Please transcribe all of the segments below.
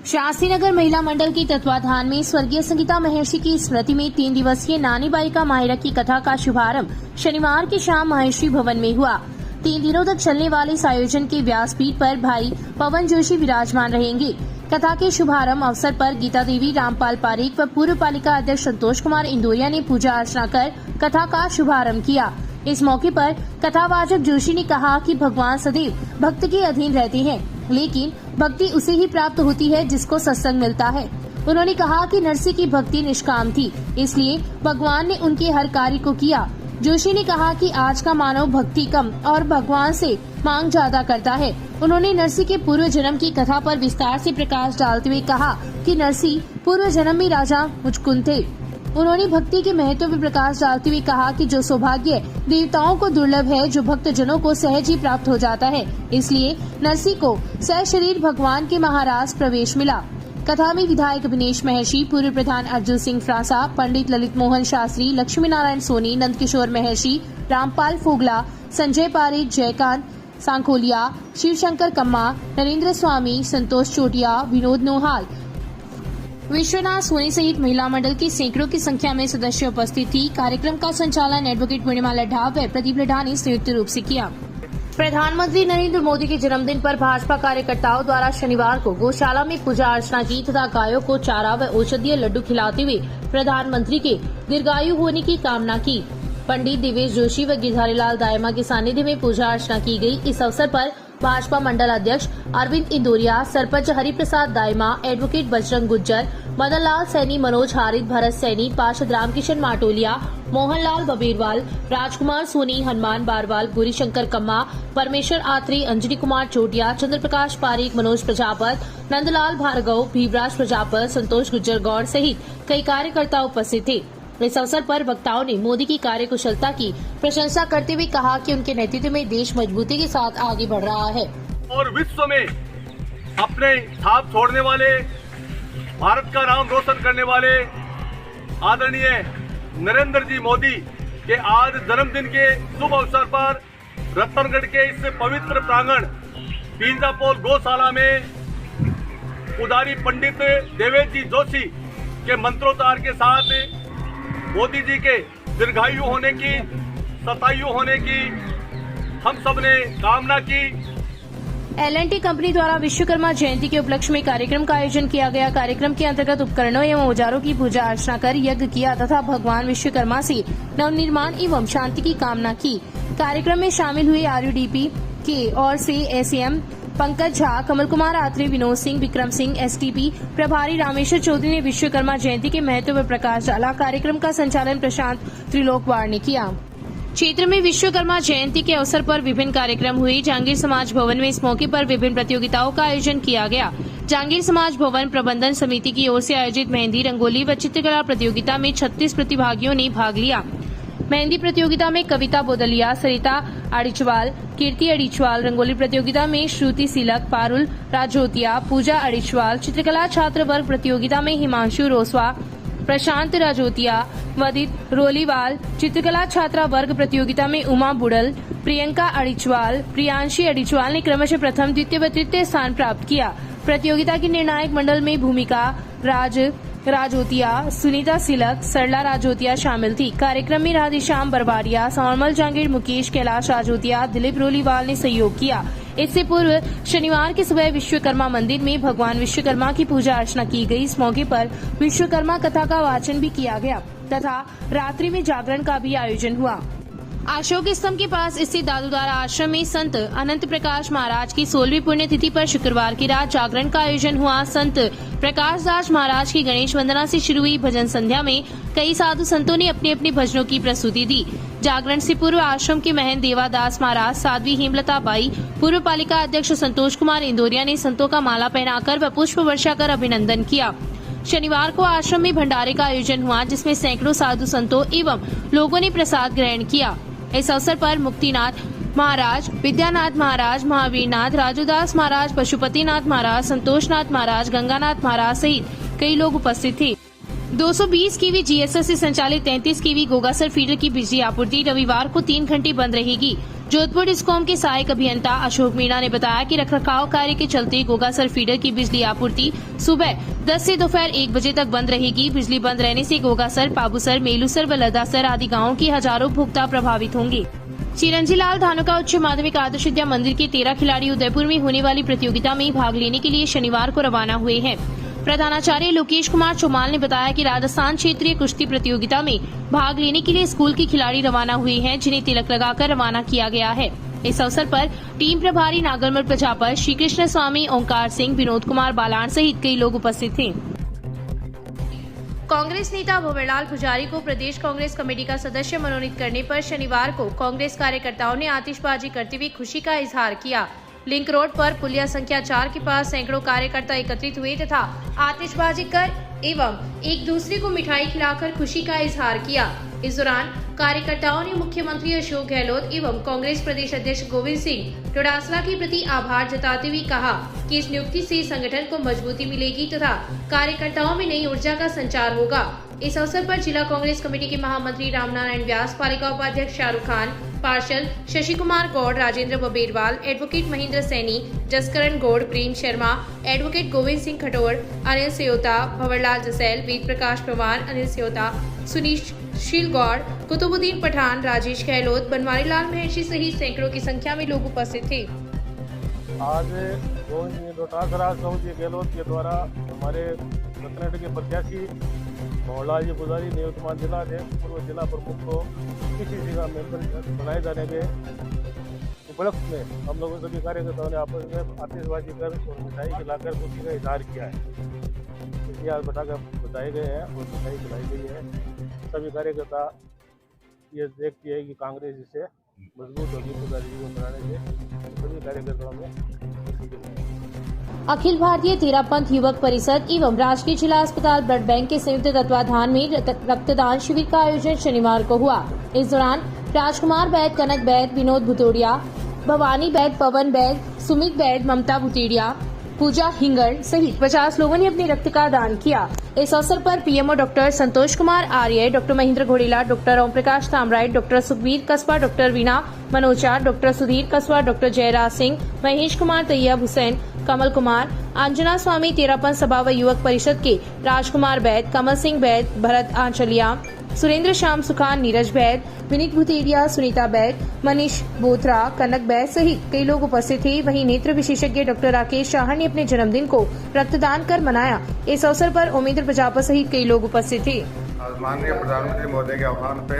शास्त्रीनगर महिला मंडल के तत्वाधान में स्वर्गीय संगीता महर्षि की स्मृति में 3 दिवसीय नानी बाई का माहिरा की कथा का शुभारंभ शनिवार की शाम महर्षि भवन में हुआ। 3 दिनों तक चलने वाले इस आयोजन के व्यासपीठ पर भाई पवन जोशी विराजमान रहेंगे। कथा के शुभारंभ अवसर पर गीता देवी, रामपाल पारीक व पूर्व पालिका अध्यक्ष संतोष कुमार इंदौरिया ने पूजा अर्चना कर कथा का शुभारंभ किया। इस मौके पर कथावाचक जोशी ने कहा कि भगवान सदैव भक्त के अधीन रहते हैं, लेकिन भक्ति उसे ही प्राप्त होती है जिसको सत्संग मिलता है। उन्होंने कहा कि नरसी की भक्ति निष्काम थी, इसलिए भगवान ने उनके हर कार्य को किया। जोशी ने कहा कि आज का मानव भक्ति कम और भगवान से मांग ज्यादा करता है। उन्होंने नरसी के पूर्व जन्म की कथा पर विस्तार से प्रकाश डालते हुए कहा कि नरसी पूर्व जन्म में राजा मुचकुंद थे। उन्होंने भक्ति के महत्व पर प्रकाश डालते हुए कहा कि जो सौभाग्य देवताओं को दुर्लभ है, जो भक्त जनों को सहज ही प्राप्त हो जाता है, इसलिए नरसी को सहशरीर भगवान के महाराज प्रवेश मिला। कथा में विधायक अभिनेश महर्षि, पूर्व प्रधान अर्जुन सिंह फ्रांसा, पंडित ललित मोहन शास्त्री, लक्ष्मी नारायण सोनी, नंदकिशोर महर्षि, रामपाल फोगला, संजय पारीक, जयकांत सांखोलिया, शिवशंकर कम्मा, नरेंद्र स्वामी, संतोष चोटिया, विनोद नोहाल, विश्वनाथ सोनी सहित महिला मंडल की सैकड़ों की संख्या में सदस्य उपस्थित थी। कार्यक्रम का संचालन एडवोकेट पूर्णिमा लड्ढा व प्रदीप लड्ढा ने संयुक्त रूप से किया। प्रधानमंत्री नरेंद्र मोदी के जन्मदिन पर भाजपा कार्यकर्ताओं द्वारा शनिवार को गौशाला में पूजा अर्चना की तथा गायों को चारा व औषधीय लड्डू खिलाते हुए प्रधानमंत्री के दीर्घायु होने की कामना की। पंडित देवेश जोशी व गिरधारीलाल दायमा के सानिध्य में पूजा अर्चना की गई। इस अवसर पर भाजपा मंडल अध्यक्ष अरविंद इंदौरिया, सरपंच हरिप्रसाद दायमा, एडवोकेट बजरंग गुज्जर, मदन लाल सैनी, मनोज हारित, भरत सैनी, पार्षद रामकिशन माटोलिया, मोहनलाल बबेरवाल, राजकुमार सोनी, हनुमान बारवाल, गौरीशंकर कम्मा, परमेश्वर आत्री, अंजनी कुमार चोटिया, चंद्र प्रकाश पारीक, मनोज प्रजापत, नंदलाल भार्गव, भीवराज प्रजापत, संतोष गुज्जर गौड़ सहित कई कार्यकर्ता उपस्थित थे। इस अवसर पर वक्ताओं ने मोदी की कार्यकुशलता की प्रशंसा करते हुए कहा कि उनके नेतृत्व में देश मजबूती के साथ आगे बढ़ रहा है और विश्व में अपने छाप छोड़ने वाले, भारत का नाम रोशन करने वाले आदरणीय नरेंद्र जी मोदी के आज जन्मदिन के शुभ अवसर पर रतनगढ़ के इस पवित्र प्रांगण पिंजापोल गौशाला में पुजारी पंडित देवेश जी जोशी के मंत्रोच्चार के साथ मोदी जी के दीर्घायु होने की, शतायु होने की हम सब ने कामना की। L&T कंपनी द्वारा विश्वकर्मा जयंती के उपलक्ष्य में कार्यक्रम का आयोजन किया गया। कार्यक्रम के अंतर्गत उपकरणों एवं औजारों की पूजा अर्चना कर यज्ञ किया तथा भगवान विश्वकर्मा से नवनिर्माण एवं शांति की कामना की। कार्यक्रम में शामिल हुए RUDP के ओर से SAM पंकज झा, कमल कुमार आत्रे, विनोद सिंह, विक्रम सिंह, STP प्रभारी रामेश्वर चौधरी ने विश्वकर्मा जयंती के महत्व पर प्रकाश डाला। कार्यक्रम का संचालन प्रशांत त्रिलोकवार ने किया। क्षेत्र में विश्वकर्मा जयंती के अवसर पर विभिन्न कार्यक्रम हुए। जहांगीर समाज भवन में इस मौके पर विभिन्न प्रतियोगिताओं का आयोजन किया गया। जहांगीर समाज भवन प्रबंधन समिति की ओर से आयोजित मेहंदी, रंगोली व चित्रकला प्रतियोगिता में 36 प्रतिभागियों ने भाग लिया। मेहंदी प्रतियोगिता में कविता बोदलिया, सरिता अड़िचवाल, कीर्ति अड़िचवाल, रंगोली प्रतियोगिता में श्रुति सिलक, पारुल राजोतिया, पूजा अड़िचवाल, चित्रकला छात्र वर्ग प्रतियोगिता में हिमांशु रोसवा, प्रशांत राजोतिया, वदित रोलीवाल, चित्रकला छात्रा वर्ग प्रतियोगिता में उमा बुडल, प्रियंका अड़िचवाल, प्रियांशी अड़िचवाल ने क्रमशः प्रथम, द्वितीय व तृतीय स्थान प्राप्त किया। प्रतियोगिता की निर्णायक मंडल में भूमिका राजोतिया, सुनीता सिलक, सरला राजोतिया शामिल थी। कार्यक्रम में राधेश्याम बरबारिया, सौरमल जहांगीर, मुकेश, कैलाश राजोतिया, दिलीप रोलीवाल ने सहयोग किया। इससे पूर्व शनिवार की सुबह विश्वकर्मा मंदिर में भगवान विश्वकर्मा की पूजा अर्चना की गई। इस मौके पर विश्वकर्मा कथा का वाचन भी किया गया तथा रात्रि में जागरण का भी आयोजन हुआ। अशोक स्तंभ के पास स्थित दादूदारा आश्रम में संत अनंत प्रकाश महाराज की 16वीं पुण्यतिथि पर शुक्रवार की रात जागरण का आयोजन हुआ। संत प्रकाश दास महाराज की गणेश वंदना से शुरू हुई भजन संध्या में कई साधु संतों ने अपने अपने भजनों की प्रस्तुति दी। जागरण से पूर्व आश्रम के महंत देवादास महाराज, साध्वी हेमलता बाई, पूर्व पालिका अध्यक्ष संतोष कुमार इंदौरिया ने संतों का माला पहनाकर व पुष्प वर्षा कर अभिनंदन किया। शनिवार को आश्रम में भंडारे का आयोजन हुआ, जिसमें सैकड़ों साधु संतों एवं लोगों ने प्रसाद ग्रहण किया। इस अवसर पर मुक्तिनाथ महाराज, विद्यानाथ महाराज, महावीरनाथ, राजूदास महाराज, पशुपतिनाथ महाराज, संतोषनाथ महाराज, गंगानाथ महाराज सहित कई लोग उपस्थित थे। 220 kV GSS से संचालित 33 kV गोगासर फीडर की बिजली आपूर्ति रविवार को 3 घंटे बंद रहेगी। जोधपुर डिस्कॉम के सहायक अभियंता अशोक मीणा ने बताया कि रखरखाव कार्य के चलते गोगासर फीडर की बिजली आपूर्ति सुबह 10 से दोपहर 1 बजे तक बंद रहेगी। बिजली बंद रहने से गोगासर, पाबूसर, मेलूसर व लदासर आदि गाँवों की हजारों भुगता प्रभावित होंगे। चिरंजी लाल धानुका उच्च माध्यमिक आदर्श विद्या मंदिर के 13 खिलाड़ी उदयपुर में होने वाली प्रतियोगिता में भाग लेने के लिए शनिवार को रवाना हुए हैं। प्रधानाचार्य लोकेश कुमार चौमाल ने बताया कि राजस्थान क्षेत्रीय कुश्ती प्रतियोगिता में भाग लेने के लिए स्कूल के खिलाड़ी रवाना हुए हैं, जिन्हें तिलक लगाकर रवाना किया गया है। इस अवसर पर टीम प्रभारी नागरमल प्रजापत, श्री कृष्ण स्वामी, ओंकार सिंह, विनोद कुमार बालान सहित कई लोग उपस्थित थे। कांग्रेस नेता भंवरलाल पुजारी को प्रदेश कांग्रेस कमेटी का सदस्य मनोनीत करने पर शनिवार को कांग्रेस कार्यकर्ताओं ने आतिशबाजी करते हुए खुशी का इजहार किया। लिंक रोड पर पुलिया संख्या 4 के पास सैकड़ों कार्यकर्ता एकत्रित हुए तथा आतिशबाजी कर एवं एक दूसरे को मिठाई खिलाकर खुशी का इजहार किया। इस दौरान कार्यकर्ताओं ने मुख्यमंत्री अशोक गहलोत एवं कांग्रेस प्रदेश अध्यक्ष गोविंद सिंह डोटासला के प्रति आभार जताते हुए कहा कि इस नियुक्ति से संगठन को मजबूती मिलेगी तथा कार्यकर्ताओं में नई ऊर्जा का संचार होगा। इस अवसर पर जिला कांग्रेस कमेटी के महामंत्री रामनारायण व्यास, पालिका उपाध्यक्ष शाहरुख खान, पार्षद शशि कुमार गौड़, राजेंद्र बबेरवाल, एडवोकेट महेंद्र सैनी, जसकरण गौड़, प्रेम शर्मा, एडवोकेट गोविंद सिंह खटोर, अनिल सेयोता, भंवरलाल जसैल, वेद प्रकाश पवार, अनिल सेयोता, सुनील गौड़, कुतुबुद्दीन पठान, राजेश गहलोत, बनवारी लाल महर्षि सहित सैकड़ों की संख्या में लोग उपस्थित थे। आज गोविंद डोटासरा गहलोत के द्वारा हमारे रत्नागिरी के प्रत्याशी भंवरलाल जी पुजारी निवर्तमान जिला अध्यक्ष, पूर्व जिला प्रमुख को किसी का मेंबर बनाए जाने के उपलक्ष्य में हम लोगों सभी कार्यकर्ताओं ने आपस में आतिशबाजी कर और मिठाई खिलाकर खुशी का इजहार किया है। इसलिए आज बताए गए हैं और मिठाई खिलाई गई है। सभी कार्यकर्ता ये देखती है कि कांग्रेस इसे मजबूत होगी पुजारी जी को बनाने से सभी कार्यकर्ताओं में। अखिल भारतीय तेरापंथ युवक परिषद एवं राजकीय जिला अस्पताल ब्लड बैंक के संयुक्त तत्वाधान में रक्तदान शिविर का आयोजन शनिवार को हुआ। इस दौरान राजकुमार बैद, कनक बैद, विनोद भुतोड़िया, भवानी बैद, पवन बैद, सुमित बैद, ममता भुतेड़िया, पूजा हिंगड़ सहित 50 लोगों ने अपने रक्त का दान किया। इस अवसर पर पीएमओ डॉक्टर संतोष कुमार आर्य, doctor Mahendra घोड़ेला, doctor Om Prakash तामराइट, doctor Sukhbir कस्बा, डॉक्टर वीणा मनोचा, डॉक्टर सुधीर कस्बा, डॉक्टर जयराज सिंह, महेश कुमार तैयब हुसैन, कमल कुमार, अंजना स्वामी, तेरापंथ सभा व युवक परिषद के राजकुमार बैद, कमल सिंह बैद, भरत आंचलिया, सुरेंद्र श्याम सुखान, नीरज बैद, विनीत भुतेड़िया, सुनीता बैद, मनीष बोथरा, कनक बैद सहित कई लोग उपस्थित थे। वहीं नेत्र विशेषज्ञ डॉक्टर राकेश शाह ने अपने जन्मदिन को रक्तदान कर मनाया। इस अवसर पर ओमेंद्र प्रजापत सहित कई लोग उपस्थित थे। आज माननीय प्रधानमंत्री महोदय के आह्वान पे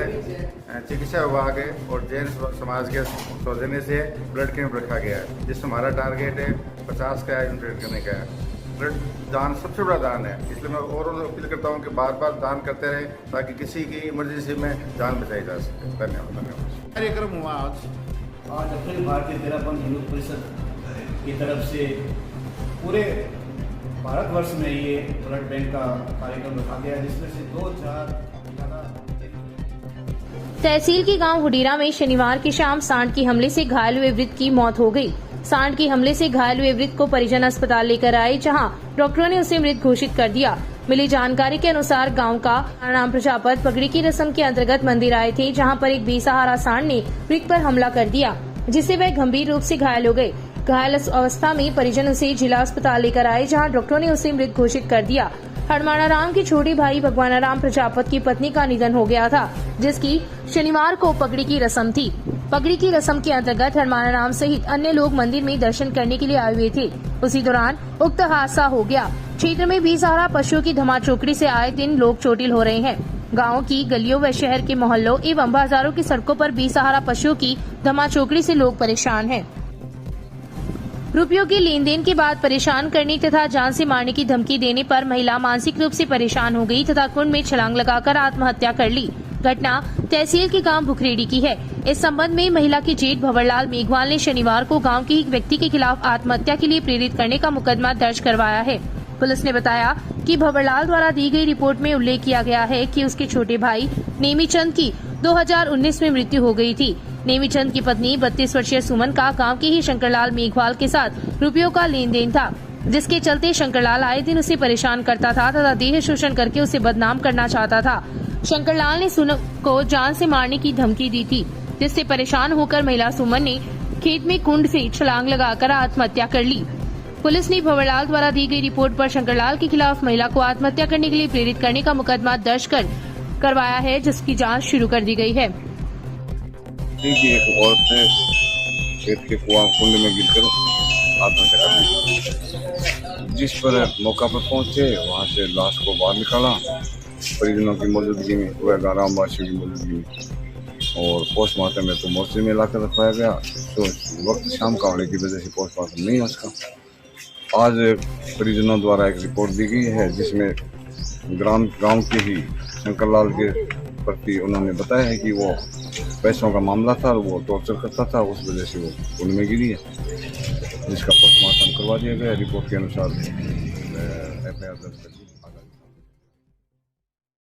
चिकित्सा विभाग और जैन समाज के सौजन्य से ब्लड कैंप रखा गया है, जिसमें हमारा टारगेट है 50 का यूनिट करने का है। ब्लड दान सबसे बड़ा दान है, इसलिए मैं और अपील करता हूँ कि बार बार दान करते रहें ताकि किसी की इमरजेंसी में जान बचाई जा सके। धन्यवाद। कार्यक्रम हुआ आज अखिल भारतीय तेरापंथ युवक परिषद की तरफ से पूरे भारतवर्ष में ये ब्लड बैंक का कार्यक्रम रखा गया, जिसमें से 2-4 तहसील के गांव हुडीरा में शनिवार की शाम सांड के हमले से घायल हुए वृद्ध की मौत हो गई। सांड के हमले से घायल हुए वृद्ध को परिजन अस्पताल लेकर आए, जहां डॉक्टरों ने उसे मृत घोषित कर दिया। मिली जानकारी के अनुसार गांव का नाम प्रजापत पगड़ी की रस्म के अंतर्गत मंदिर आए थे, जहां पर एक बेसहारा सांड ने वृद्ध पर हमला कर दिया, जिससे वह गंभीर रूप से घायल हो गए। घायल अवस्था में परिजन उसे जिला अस्पताल लेकर आए, जहां डॉक्टरों ने उसे मृत घोषित कर दिया। हनुमानाराम के छोटे भाई भगवानाराम प्रजापत की पत्नी का निधन हो गया था, जिसकी शनिवार को पगड़ी की रस्म थी। पगड़ी की रस्म के अंतर्गत हनुमानाराम सहित अन्य लोग मंदिर में दर्शन करने के लिए आए हुए थे। उसी दौरान उक्त हादसा हो गया। क्षेत्र में बेसहारा पशुओं की धमाचौकड़ी से आए दिन लोग चोटिल हो रहे हैं। गाँव की गलियों व शहर के मोहल्लों एवं बाजारों की सड़कों पर बेसहारा पशुओं की धमाचौकड़ी से लोग परेशान हैं। रुपयों के लेन देन के बाद परेशान करने तथा जान से मारने की धमकी देने पर महिला मानसिक रूप से परेशान हो गई तथा कुंड में छलांग लगाकर आत्महत्या कर ली। घटना तहसील के गांव भुखरेड़ी की है। इस संबंध में महिला के जेठ भंवरलाल मेघवाल ने शनिवार को गांव के एक व्यक्ति के खिलाफ आत्महत्या के लिए प्रेरित करने का मुकदमा दर्ज करवाया है। पुलिस ने बताया कि भंवरलाल द्वारा दी गई रिपोर्ट में उल्लेख किया गया है कि उसके छोटे भाई नेमीचंद की 2019 में मृत्यु हो गई थी। नेमीचंद की पत्नी 32 वर्षीय सुमन का गांव के ही शंकरलाल मेघवाल के साथ रुपयों का लेन देन था, जिसके चलते शंकरलाल आए दिन उसे परेशान करता था तथा देह शोषण करके उसे बदनाम करना चाहता था। शंकरलाल ने सुमन को जान से मारने की धमकी दी थी, जिससे परेशान होकर महिला सुमन ने खेत में कुंड से छलांग लगाकर आत्महत्या कर ली। पुलिस ने भंवरलाल द्वारा दी गई रिपोर्ट पर शंकरलाल के खिलाफ महिला को आत्महत्या करने के लिए प्रेरित करने का मुकदमा दर्ज करवाया है, जिसकी जांच शुरू कर दी गई है। एक औरत ने खेत के कुंड में गिरकर आत्महत्या कर ली, जिस पर मौका पर पहुंचे वहां से लाश को बाहर निकाला परिजनों की मौजूदगी में, वह ग्रामवासियों की मौजूदगी में, और पोस्टमार्टम में तो मोर्चे में लाकर रखवाया गया। तो वक्त शाम का होने की वजह से पोस्टमार्टम नहीं हो सका। आज परिजनों द्वारा एक रिपोर्ट दी गई है जिसमें गांव के ही शंकरलाल के प्रति उन्होंने बताया है कि वो पैसों का मामला था और वो टॉर्चर करता था, उस वजह से वो कुंड में गिरी है, जिसका पोस्टमार्टम करवा दिया गया। रिपोर्ट के अनुसार FIR दर्ज कर दी।